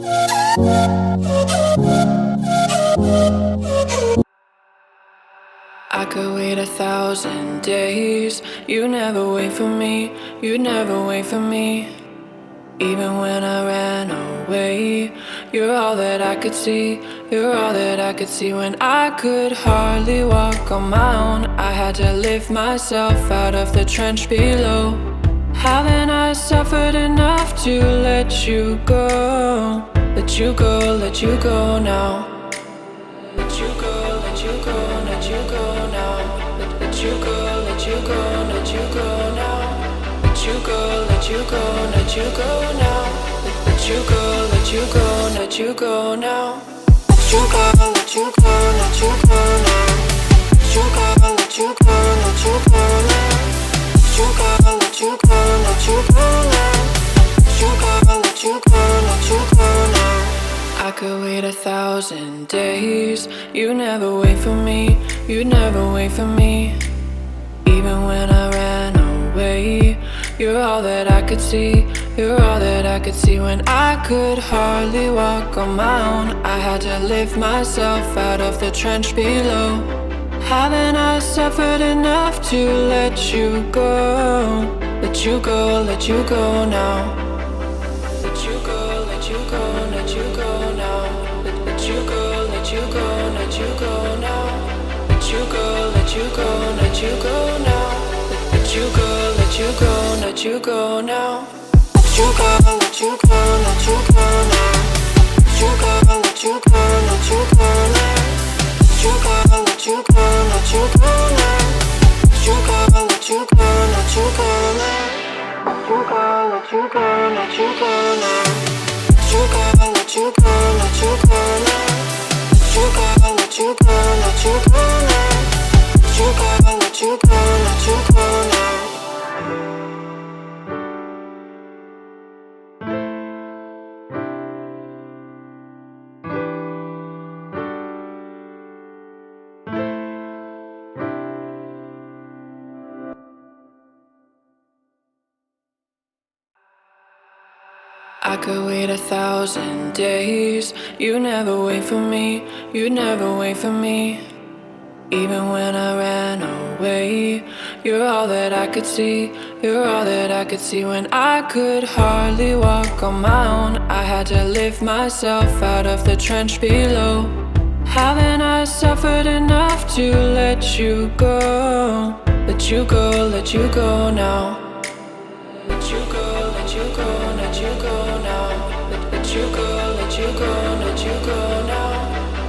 I could wait 1,000 days. You never wait for me, you never wait for me. Even when I ran away, you're all that I could see, you're all that I could see. When I could hardly walk on my own, I had to lift myself out of the trench below. Haven't I suffered enough to let you go? Let you go, let you go now. Let you go, let you go, let you go now. Let you go, let you go, let you go now. Let you go, let you go, let you go now. Let you go, let you go, let you go now. Let you go, let you go, let you go now. Let you go, let you go, let you go now. Let you go, let you go, let you go now. Let you go, let you go, let you go now. I could wait 1,000 days. You never wait for me, you never wait for me. Even when I ran away, you're all that I could see, you're all that I could see. When I could hardly walk on my own, I had to lift myself out of the trench below. Haven't I suffered enough to let you go? Let you go, let you go now. Let you go, let you go, let you go now. Let you go, let you go, let you go now. Let you go, let you go, let you go now. Let you go, let you go, let you go now. Let you go, let you go, let you go now. Let you go, let you go, let you go now. Let you go, let you go, let you go now. Let you go, let you go, let you go now. Let you go, let you go, let you go now. Let you go, let you go, let you go now. Let you go, let you go, let you go now. Let you go, let you go, let you go now. I could wait 1,000 days. You never wait for me, you never wait for me. Even when I ran away, you're all that I could see, you're all that I could see. When I could hardly walk on my own, I had to lift myself out of the trench below. Haven't I suffered enough to let you go? Let you go, let you go now. Let you go, let you go, let you go now. Let you go, let you go, let you go now.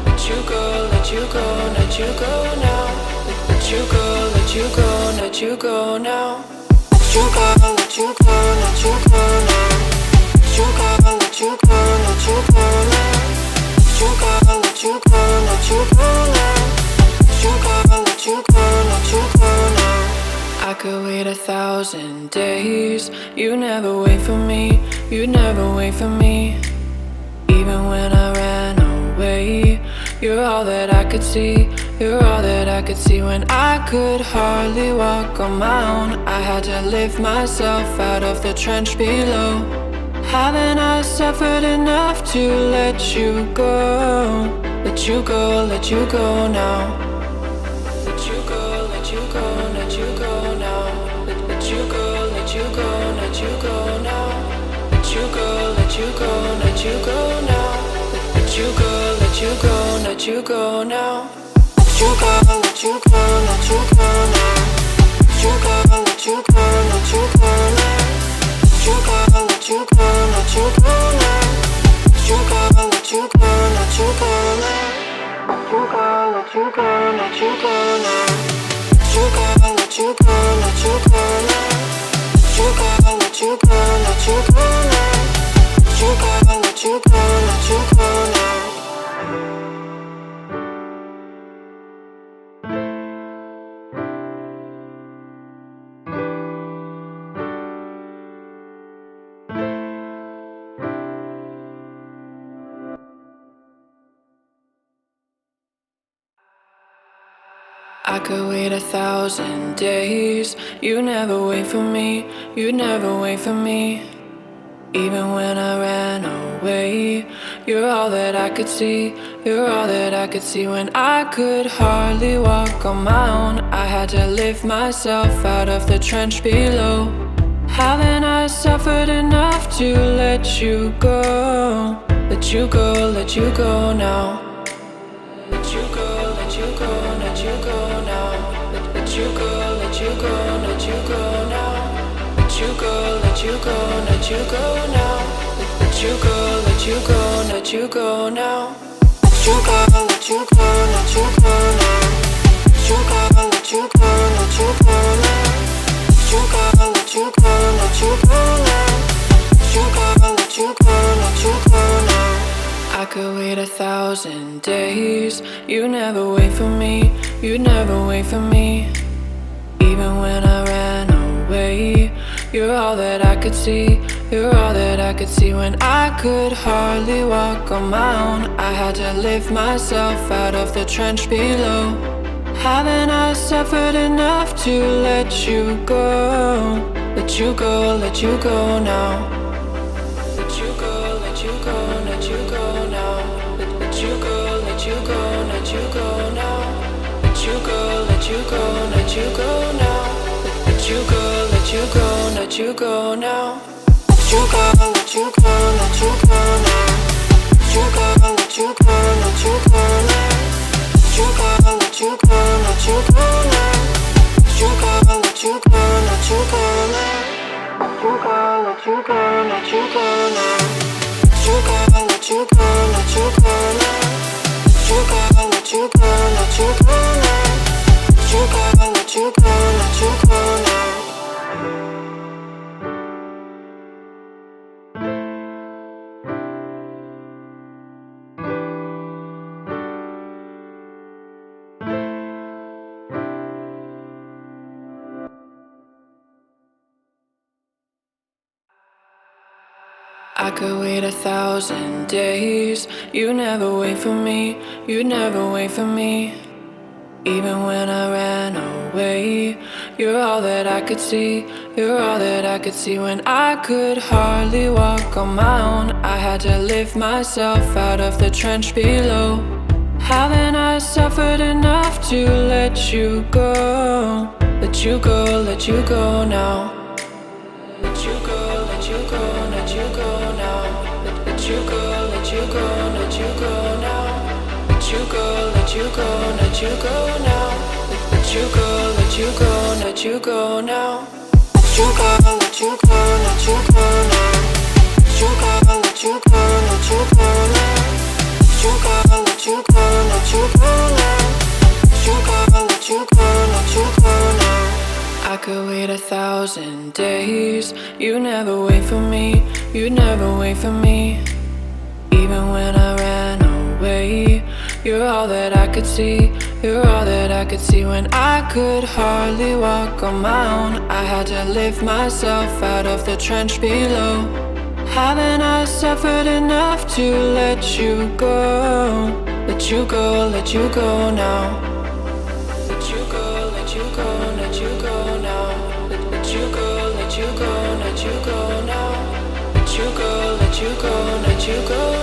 Let you go, let you go, let you go now. Let you go, let you go, let you go now. Let you go, let you go, let you go now. Let you go, let you go, let you go now. Let you go, let you go, let you go now. Let you go, let you go, let you go now. I could wait 1,000 days. You never wait for me, you never wait for me. Even when I ran away, you're all that I could see, you're all that I could see. When I could hardly walk on my own, I had to lift myself out of the trench below. Haven't I suffered enough to let you go? Let you go, let you go now. Let you go, let you go, let you go now. Let you go, let you go, let you go now. Let you go, let you go, let you go now. Let you go, let you go, let you go now. Let you go, let you go, let you go now. Let you go, let you go, let you go now. Let you go, let you go, let you go now. Let you go, let you go, let you go now. Let you go, let you go, let you go now. Let you go, let you go, let you go now. Let you go, let you go, let you go now. Let you go, let you go, let you go now. I could wait 1,000 days. You never wait for me, you never wait for me. Even when I ran away, You're all that I could see, you're all that I could see. When I could hardly walk on my own, I had to lift myself out of the trench below. Haven't I suffered enough to let you go? Let you go, let you go now. Let you go, let you go, let you go now. Let you go, let you go, let you go now. Let you go, let you go, let you go now. Let you go, let you go, let you go now. Let you go, let you go, let you go now. Let you go, let you go, let you go now. Let you go, let you go, let you go now. Let you go, let you go, let you go now. I could wait 1,000 days. You never wait for me, you never wait for me. Even when I ran away, you're all that I could see, you're all that I could see. When I could hardly walk on my own, I had to lift myself out of the trench below. Haven't I suffered enough to let you go? Let you go, let you go now. Let you go, let you go, let you go now. Let you go, let you go, let you go now. Let you go, let you go, let you go now. Let you go, let you go, let you go now. Let you go, let you go, let you go now. Let you go, let you go, let you go now. Let you go, let you go, let you go now. Let you go, let you go, let you go now. Let you go, let you go, let you go now. Let you go, let you go, let you go now. Let you go, let you go, let you go now. Let you go, let you go, let you go now. I could wait 1,000 days. You never wait for me, you never wait for me. Even when I ran away, you're all that I could see, you're all that I could see. When I could hardly walk on my own, I had to lift myself out of the trench below. Haven't I suffered enough to let you go? Let you go, let you go now. Let you go, let you go, let you go now. Let you go, let you go, let you go now. Let you go, let you go, let you go now. Let you go, let you go, let you go now. Let you go, let you go, let you go now. Let you go, let you go, let you go now. Let you go, let you go, let you go now. Let you go, let you go, let you go now. I could wait 1,000 days. You never wait for me, you never wait for me. Even when I ran away, you're all that I could see, you're all that I could see. When I could hardly walk on my own, I had to lift myself out of the trench below. Haven't I suffered enough to let you go? Let you go, let you go now. Let you go, let you go, let you go now. Let you go, let you go, let you go now. Let you go, let you go, let you go